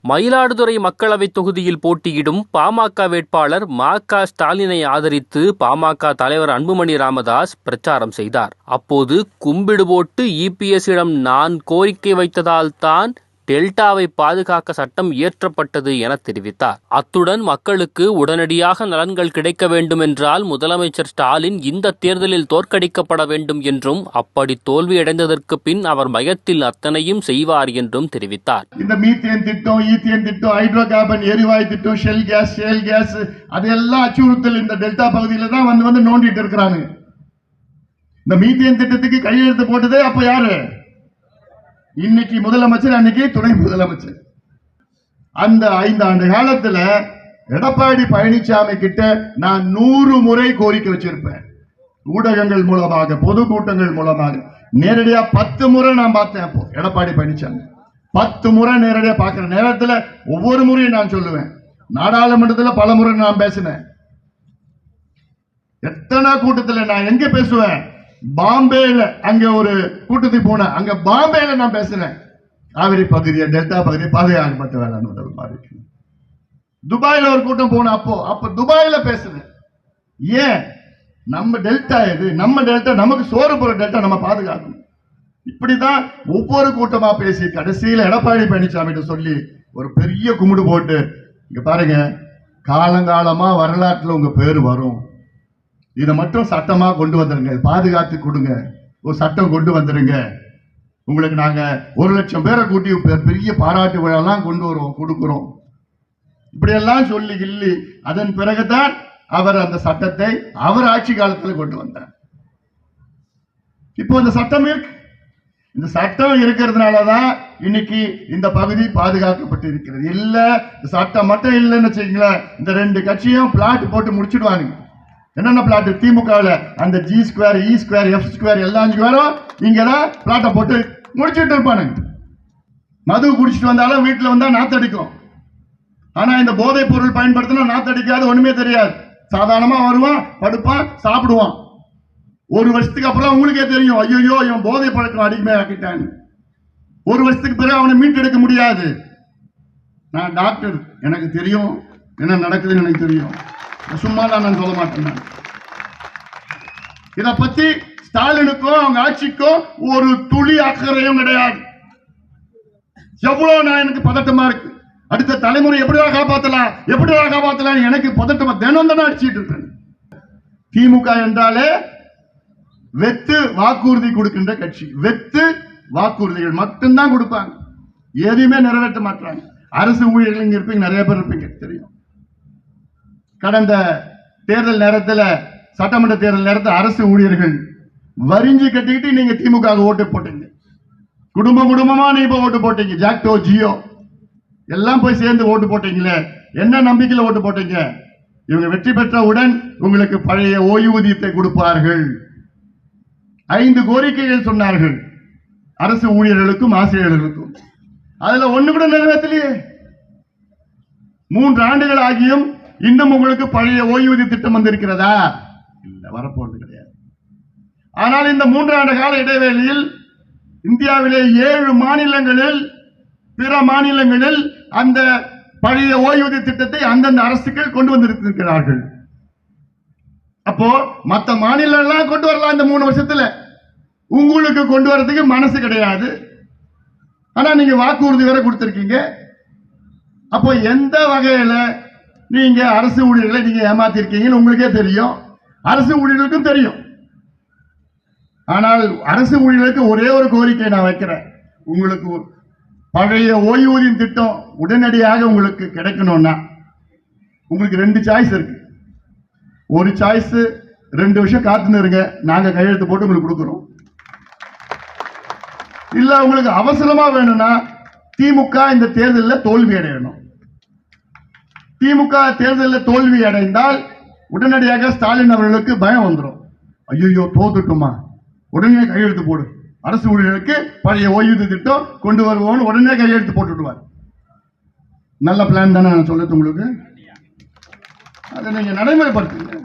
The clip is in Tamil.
மயிலாடுதுறை மக்களவைத் தொகுதியில் போட்டியிடும் பாமக வேட்பாளர் ம.க. ஸ்டாலினை ஆதரித்து பாமக தலைவர் அன்புமணி ராமதாஸ் பிரச்சாரம் செய்தார். அப்போது கும்பிடு போட்டு இபிஎஸ்ஸிடம் நான் கோரிக்கை வைத்ததால்தான் டெல்டாவை பாதுகாக்க சட்டம் இயற்றப்பட்டது என தெரிவித்தார். அத்துடன் மக்களுக்கு உடனடியாக நலன்கள் கிடைக்க வேண்டும் என்றால் முதலமைச்சர் ஸ்டாலின் இந்த தேர்தலில் தோற்கடிக்கப்பட வேண்டும் என்றும், அப்படி தோல்வியடைந்ததற்கு பின் அவர் பயத்தில் அத்தனையும் செய்வார் என்றும் தெரிவித்தார். இந்த மீத்தேன் திட்டம், ஈத்தேன் திட்டம், ஹைட்ரோ கார்பன் எரிவாயு திட்டம், ஷெல் கேஸ் அதெல்லாம் அச்சுறுத்தல் இந்த டெல்டா பகுதியில தான் வந்து நோண்டிட்டு இருக்கிறாங்க. இந்த மீத்தேன் திட்டத்துக்கு கையெழுத்து போட்டதே அப்ப யாரு? இன்னைக்கு முதலமைச்சர், அன்னைக்கு துணை முதலமைச்சர். அந்த 5 ஆண்டு காலத்துல எடப்பாடி பழனிசாமி கிட்ட நான் 100 முறை கோரிக்கை வச்சிருப்பேன். ஊடகங்கள் மூலமாக, பொதுக்கூட்டங்கள் மூலமாக, நேரடியா 10 முறை நான் பார்த்தேன். அப்போ எடப்பாடி பழனிசாமி 10 முறை நேரடியா பார்க்கிற நேரத்தில் ஒவ்வொரு முறையும் நான் சொல்லுவேன். நாடாளுமன்றத்தில் பல முறை நான் பேசினேன். எத்தனை கூட்டத்தில் நான் எங்க பேசுவேன்? பாம்பேல அங்க ஒரு கூட்டத்துக்கு போனேன். அங்க பாம்பேல நான் பேசினேன். காவிரி பகுதியை, டெல்டா பகுதியை பாதுகாக்கப்பட்ட வேளாண் முதல் மாதிரி. துபாயில ஒரு கூட்டம் போன அப்ப துபாயில பேசுனேன். ஏன் நம்ம டெல்டா இது, நம்ம டெல்டா, நமக்கு சோறு போற டெல்டா நம்ம பாதுகாக்கணும். இப்படிதான் ஒவ்வொரு கூட்டமா பேசி கடைசியில் எடப்பாடி பழனிசாமி சொல்லி ஒரு பெரிய கும்பிடு போட்டு, இங்க பாருங்க, காலங்காலமா வரலாற்றுல உங்க பேரு வரும், இதை மட்டும் சட்டமா கொண்டு வந்துருங்க, பாதுகாத்து கொடுங்க, ஒரு சட்டம் கொண்டு வந்துருங்க, உங்களுக்கு நாங்க 1 லட்சம் பேரை கூட்டி பெரிய பாராட்டு விழாலாம் கொண்டு வருவோம், கொடுக்கிறோம், இப்படியெல்லாம் சொல்லி கிள்ளி அதன் பிறகுதான் அவர் அந்த சட்டத்தை அவர் ஆட்சி காலத்தில் கொண்டு வந்தார். இப்போ இந்த சட்டம் இருக்கு. இந்த சட்டம் இருக்கிறதுனாலதான் இன்னைக்கு இந்த பகுதி பாதுகாக்கப்பட்டு இருக்கிறது. இல்ல சட்டம் மட்டும் இல்லைன்னு வச்சுக்கீங்களேன், இந்த 2 கட்சியும் பிளாட் போட்டு முடிச்சிடுவாங்க. என்னென்ன பிளாட்? திமுகவில் அந்த G2, E2, F2 எல்லா 5 பேரும் இங்கதான் பிளாட்டை போட்டு முடிச்சுட்டு இருப்பானுங்க. மது குடிச்சிட்டு வந்தாலும் வீட்டுல வந்தா நாத்தடிக்கும். ஆனா இந்த போதைப் பொருள் பயன்படுத்தினா நாத்தடிக்காது, ஒண்ணுமே தெரியாது. சாதாரணமா வருவான், படுப்பான், சாப்பிடுவான். 1 வருஷத்துக்கு அப்புறம் உங்களுக்கே தெரியும், ஐயோ இவன் போதை பழக்கம் அடிமை ஆக்கிட்டான். 1 வருஷத்துக்கு பிறகு அவனை மீட்டெடுக்க முடியாது. நான் டாக்டர், எனக்கு தெரியும் என்ன நடக்குதுன்னு எனக்கு தெரியும். சும்மா நான் சொல்ல மாட்டேன். இத பத்தி ஸ்டாலினுக்கோ அவங்க ஆட்சிக்கோ ஒரு துளி அக்கறையும் கிடையாது. எவ்வளவு நான் எனக்கு பதட்டமா இருக்கு. அடுத்த தலைமுறை எப்படிதான் காப்பாத்தலாம் எனக்கு பதட்டமா தினம் தானே அடிச்சுட்டு இருக்கேன். திமுக என்றாலே வெத்து வாக்குறுதி கொடுக்கின்ற கட்சி. வெத்து வாக்குறுதிகள் மட்டும்தான் கொடுப்பாங்க, எதையுமே நிறைவேற்ற மாட்டாங்க. அரசு ஊழியர்கள் இங்க இருப்பீங்க, நிறைய பேர் இருப்பீங்க, தெரியும். கடந்த தேர்தல் நேரத்தில், சட்டமன்ற தேர்தல் நேரத்தில் அரசு ஊழியர்கள் வரிஞ்சு கட்டிக்கிட்டு நீங்க திமுக ஓட்டு போட்டீங்க. குடும்பமா நீங்க ஓட்டு போட்டீங்க. ஜாக்டோ, ஜியோ எல்லாம் போய் சேர்ந்து ஓட்டு போட்டீங்களே, என்ன நம்பிக்கையில் ஓட்டு போட்டீங்க? இவங்க வெற்றி பெற்றவுடன் உங்களுக்கு பழைய ஓய்வூதியத்தை கொடுப்பார்கள். 5 கோரிக்கைகள் சொன்னார்கள் அரசு ஊழியர்களுக்கும் ஆசிரியர்களுக்கும். அதுல ஒண்ணு கூட நிறைவேற்றலையே. 3 ஆண்டுகள் ஆகியும் இன்னும் உங்களுக்கு பழைய ஓய்வூதிய திட்டம் வந்திருக்கிறதா? இல்ல, வரப்போறது கிடையாது. ஆனால் இந்த 3 ஆண்டு கால இடைவேளையில் இந்தியாவிலே 7 மாநிலங்களில், பிற மாநிலங்களில் அந்த பழைய ஓய்வூதிய திட்டத்தை அந்தந்த அரசுகள் கொண்டு வந்திருக்கிறார்கள். அப்போ மற்ற மாநிலம் கொண்டு வரலாம் இந்த 3 வருஷத்துல. உங்களுக்கு கொண்டு வரதுக்கு மனசு கிடையாது. ஆனா நீங்க வாக்குறுதி வேற கொடுத்திருக்கீங்க. அப்போ எந்த வகையில நீங்க அரசு ஊழியர்களை நீங்க ஏமாத்திருக்கீங்கன்னு உங்களுக்கே தெரியும், அரசு ஊழியர்களுக்கும் தெரியும். ஆனால் அரசு ஊழியர்களுக்கு ஒரே ஒரு கோரிக்கை நான் வைக்கிறேன். உங்களுக்கு பழைய ஓய்வூதியம் திட்டம் உடனடியாக உங்களுக்கு கிடைக்கணும்னா உங்களுக்கு 2 சாய்ஸ் இருக்கு. ஒரு சாய்ஸ் 2 வருஷம் காத்துன்னு இருங்க, நாங்க கையெழுத்து போட்டு உங்களுக்கு கொடுக்கிறோம். இல்ல உங்களுக்கு அவசரமா வேணும்னா திமுக இந்த தேர்தலில் தோல்வி அடையணும். திமுக தேர்தலில் தோல்வி அடைந்தால் உடனடியாக ஸ்டாலின் அவர்களுக்கு பயம் வந்துடும். ஐயோ தோத்துட்டுமா, உடனே கையெழுத்து போடு, அரசு ஊழியர்களுக்கு பழைய ஓய்வூதிய திட்டம் கொண்டு வருவோம்னு உடனே கையெழுத்து போட்டுடுவார். நல்ல பிளான் தானே நான் சொல்லுது உங்களுக்கு. அதை நீங்க நடைமுறைப்படுத்துங்க.